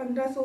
1500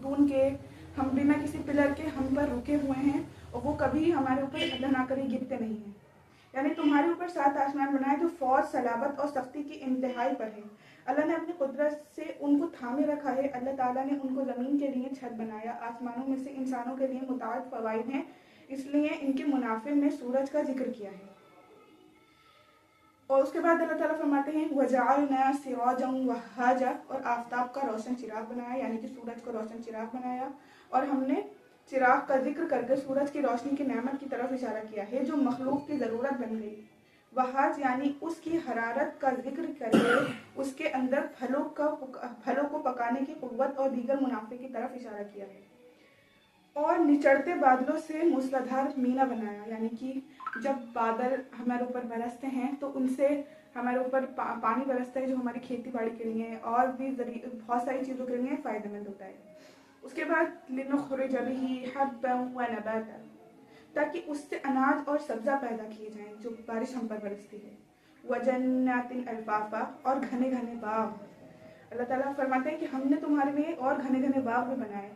ستون کے، ہم بنا کسی پلر کے ہم پر رکے ہوئے ہیں اور وہ کبھی ہمارے اوپر اللہ نہ کرے گرتے نہیں ہیں. یعنی تمہارے اوپر 7 آسمان بنائے جو فوج، صلابت اور سختی کی انتہائی پر ہے. اللہ نے اپنی قدرت سے ان کو تھامے رکھا ہے. اللہ تعالیٰ نے ان کو زمین کے لیے چھت بنایا. آسمانوں میں سے انسانوں کے لیے متعدد فوائد ہیں، اس لیے ان کے منافع میں سورج کا ذکر کیا ہے. اور اس کے بعد اللہ تعالیٰ فرماتے ہیں وَجَعَلْنَا سِرَاجًا وَهَّاجًا، اور آفتاب کا روشن چراغ بنایا، یعنی کہ سورج کو روشن چراغ بنایا. اور ہم نے چراغ کا ذکر کر کے سورج کی روشنی کی نعمت کی طرف اشارہ کیا ہے جو مخلوق کی ضرورت بن گئی. وہاج یعنی اس کی حرارت کا ذکر کر کے اس کے اندر پھلوں کو پکانے کی قوت اور دیگر منافع کی طرف اشارہ کیا ہے. اور نچڑتے بادلوں سے موسلادھار مینا بنایا، یعنی کہ جب بادل ہمارے اوپر برستے ہیں تو ان سے ہمارے اوپر پانی برستا ہے جو ہماری کھیتی باڑی کے لیے اور بھی بہت ساری چیزوں کے لیے فائدہ مند ہوتا ہے. اس کے بعد لِنُخْرِجَ بِهِ حَبًّا وَنَبَاتًا، تاکہ اس سے اناج اور سبزہ پیدا کیے جائیں جو بارش ہم پر برستی ہے. وَجَنَّاتٍ أَلْفَافًا، اور گھنے گھنے باغ. اللہ تعالیٰ فرماتے ہیں کہ ہم نے تمہارے لیے اور گھنے گھنے باغ بھی بنائے،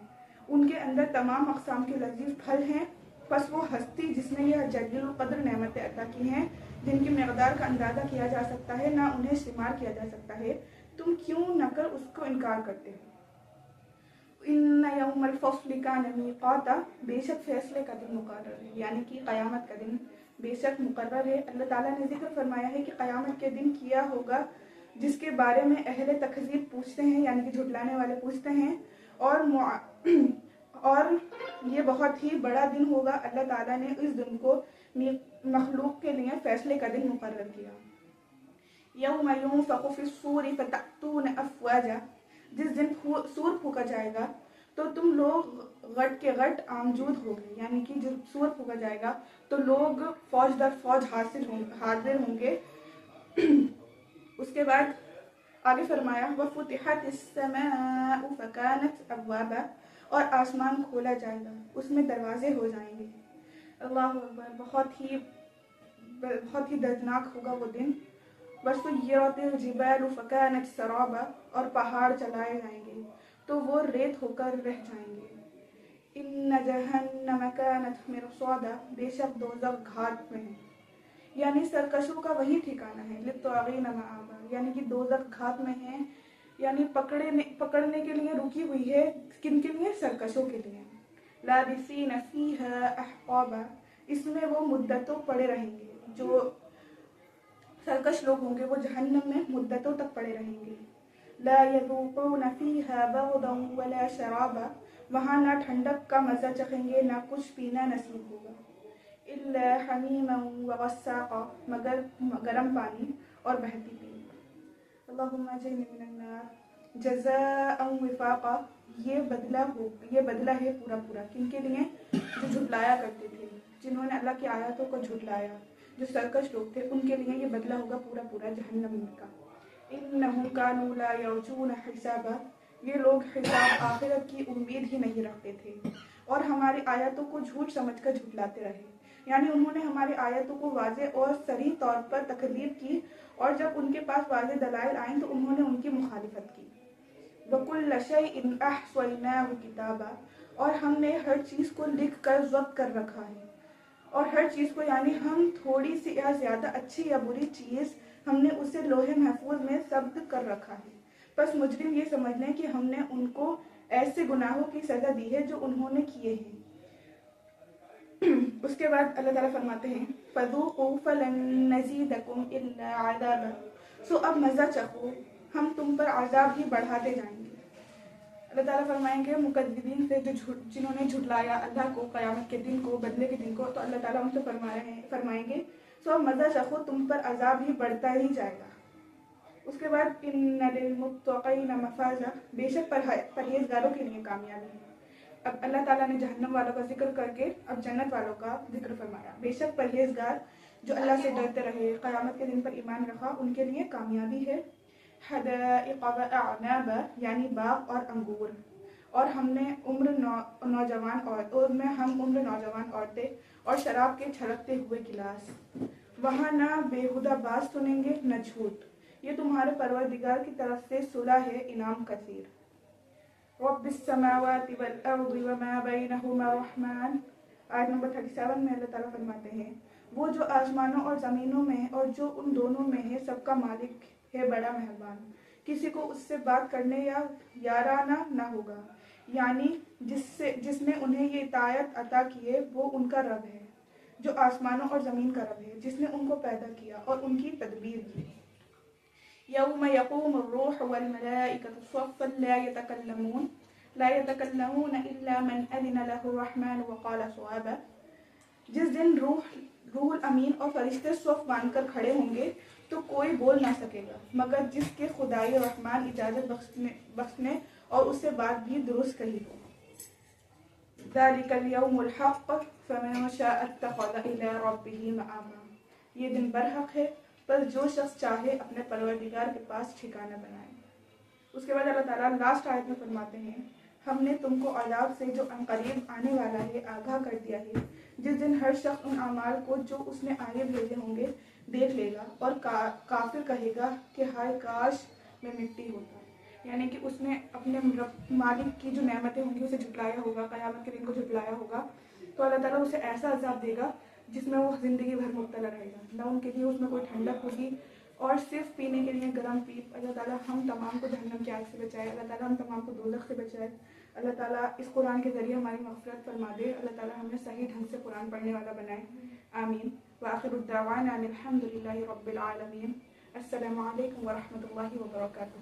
ان کے اندر تمام اقسام کے لذیذ پھل ہیں. پس وہ ہستی جس نے یہ جلیل القدر نعمتیں عطا کی ہیں جن کی مقدار کا اندازہ کیا جا سکتا ہے نہ انہیں شمار کیا جا سکتا ہے، تم کیوں نہ کر اس کو انکار کرتے ہو. ان یوم الفصل کان میقاتا، بے شک فیصلے کا دن مقرر ہے، یعنی کہ قیامت کا دن بے شک مقرر ہے. اللہ تعالیٰ نے ذکر فرمایا ہے کہ قیامت کے دن کیا ہوگا جس کے بارے میں اہل تکذیب پوچھتے ہیں، یعنی کہ جھٹلانے والے پوچھتے ہیں. اور یہ بہت ہی بڑا دن ہوگا. اللہ تعالیٰ نے اس دن کو مخلوق کے لیے فیصلے کا دن مقرر کیا. یوم ینفخ فی الصور فتأتون افواجا، جس دن سور پھونکا جائے گا تو تم لوگ غٹ کے غٹ آمجود ہوگے، یعنی کہ جب سور پھونکا جائے گا تو لوگ فوج در فوج حاضر ہوں گے. اس کے بعد آگے فرمایا وَفُتِحَتِ السَّمَاءُ فَكَانَتْ أَبْوَابًا، اور آسمان کھولا جائے گا اس میں دروازے ہو جائیں گے. اللہ اکبر، بہت ہی دردناک ہوگا وہ دن. وَسُيِّرَتِ الْجِبَالُ فَكَانَتْ سَرَابًا، اور پہاڑ چلائے جائیں گے تو وہ ریت ہو کر رہ جائیں گے. إِنَّ جَهَنَّمَ كَانَتْ مِرْصَادًا، بے شک دوزخ گھاٹ میں ہے، یعنی سرکشوں کا وہی ٹھکانہ ہے. لِلطَّاغِينَ مَآبًا، یعنی کہ دوزخ گھات میں ہے، یعنی پکڑنے کے لیے رکی ہوئی ہے. کن کے لیے؟ سرکشوں کے لیے. لَابِثِينَ فِيهَا أَحْقَابًا، اس میں وہ مدتوں پڑے رہیں گے. جو سرکش لوگ ہوں گے وہ جہنم میں مدتوں تک پڑے رہیں گے. لَا يَذُوقُونَ فِيهَا بَرْدًا وَلَا شَرَابًا، وہاں نہ ٹھنڈک کا مزہ چکھیں گے نہ کچھ پینا نصیب ہوگا. إِلَّا حَمِيمًا وَغَسَّاقًا، مگر گرم پانی اور بہتی پیپ. اللہم اجرنی من النار. جزاء وفاقا، یہ بدلہ ہے پورا. کن کے لیے؟ جو جھٹلایا کرتے تھے، جنہوں نے اللہ کی آیاتوں کو جھٹلایا، جو سرکش لوگ تھے، ان کے لیے یہ بدلہ ہوگا پورا جہنم کا. انہم کانوا لا یرجون حسابا، یہ لوگ حساب آخرت کی امید ہی نہیں رکھتے تھے اور ہماری آیاتوں کو جھوٹ سمجھ کر جھٹلاتے رہے. یعنی انہوں نے ہماری آیتوں کو واضح اور صریح طور پر تکذیب کی، اور جب ان کے پاس واضح دلائل آئیں تو انہوں نے ان کی مخالفت کی. وَكُلَّ شَيْءٍ أَحْصَيْنَاهُ كِتَابًا، اور ہم نے ہر چیز کو لکھ کر ضبط کر رکھا ہے. اور ہر چیز کو، یعنی ہم تھوڑی سی یا زیادہ اچھی یا بری چیز ہم نے اسے لوح محفوظ میں ضبط کر رکھا ہے. بس مجرم یہ سمجھ لیں کہ ہم نے ان کو ایسے گناہوں کی سزا دی ہے جو انہوں نے کیے ہیں. اس کے بعد اللہ تعالیٰ فرماتے ہیں فَذُوقُوا فَلَن نَّزِيدَكُمْ إِلَّا عَذَابًا، سو اب مزہ چکھو، ہم تم پر عذاب ہی بڑھاتے جائیں گے. اللہ تعالیٰ فرمائیں گے مکذبین سے، جنہوں نے جھٹلایا اللہ کو، قیامت کے دن کو، بدلے کے دن کو، تو اللہ تعالیٰ ان سے فرمائیں گے سو اب مزہ چکھو، تم پر عذاب ہی بڑھتا ہی جائے گا. اس کے بعد إِنَّ لِلْمُتَّقِينَ مَفَازًا، بے شک پرہیزگاروں کے لیے کامیابی ہے. اب اللہ تعالیٰ نے جہنم والوں کا ذکر کر کے اب جنت والوں کا ذکر فرمایا. بے شک پرہیزگار جو اللہ سے ڈرتے رہے، قیامت کے دن پر ایمان رکھا، ان کے لیے کامیابی ہے. حدائق وأعنابا، یعنی باغ اور انگور. اور ہم نے عمر نوجوان عورتیں اور شراب کے چھلکتے ہوئے گلاس. وہاں نہ بےہودہ بات سنیں گے نہ جھوٹ. یہ تمہارے پروردگار کی طرف سے صلح ہے، انعام کثیر. رب السماوات والارض وما بینہما الرحمن. آیت نمبر 37 میں اللہ تعالیٰ فرماتے ہیں وہ جو آسمانوں اور زمینوں میں ہے اور جو ان دونوں میں ہے سب کا مالک ہے بڑا مہربان. کسی کو اس سے بات کرنے یا یارانہ نہ ہوگا، یعنی جس نے انہیں یہ اطاعت عطا کی ہے وہ ان کا رب ہے جو آسمانوں اور زمین کا رب ہے، جس نے ان کو پیدا کیا اور ان کی تدبیر کی. یوم یقوم الروح والملائکۃ صفا لا یتکلمون الا من اذن له الرحمن وقال صوابا. جس دن روح الامین اور فرشتے صف باندھ کر کھڑے ہوں گے تو کوئی بول نہ سکے گا مگر جس کے خدائے رحمان اجازت بخشنے اور اس سے بات بھی درست کہی ہو. ذلک الیوم الحق فمن شاء اتخذ الی ربہ مآبا. یہ دن برحق ہے، پر جو شخص چاہے اپنے پروردگار کے پاس ٹھکانہ بنائے. اس کے بعد اللہ تعالیٰ لاسٹ آیت میں فرماتے ہیں ہم نے تم کو عذاب سے جو عنقریب آنے والا ہے آگاہ کر دیا ہے، جس دن ہر شخص ان اعمال کو جو اس نے آگے بھیجے ہوں گے دیکھ لے گا اور کافر کہے گا کہ ہائے کاش میں مٹی ہوتا. یعنی کہ اس نے اپنے مالک کی جو نعمتیں ہوں گی اسے جھٹلایا ہوگا، قیامت کے دن کو جھٹلایا ہوگا، تو اللہ تعالیٰ اسے ایسا عذاب دے گا جس میں وہ زندگی بھر مبتلا رہے گا. نہ ان کے لیے اس میں کوئی ٹھنڈک ہوگی اور صرف پینے کے لیے گرم پیپ. اللہ تعالیٰ ہم تمام کو جہنم کی آگ سے بچائے، اللہ تعالیٰ ہم تمام کو دوزخ سے بچائے. اللہ تعالیٰ اس قرآن کے ذریعے ہماری مغفرت فرما دے. اللہ تعالیٰ ہمیں صحیح ڈھنگ سے قرآن پڑھنے والا بنائے. آمین. وآخر الدعوانا ان الحمد للہ رب العالمین. السلام علیکم ورحمۃ اللہ وبرکاتہ.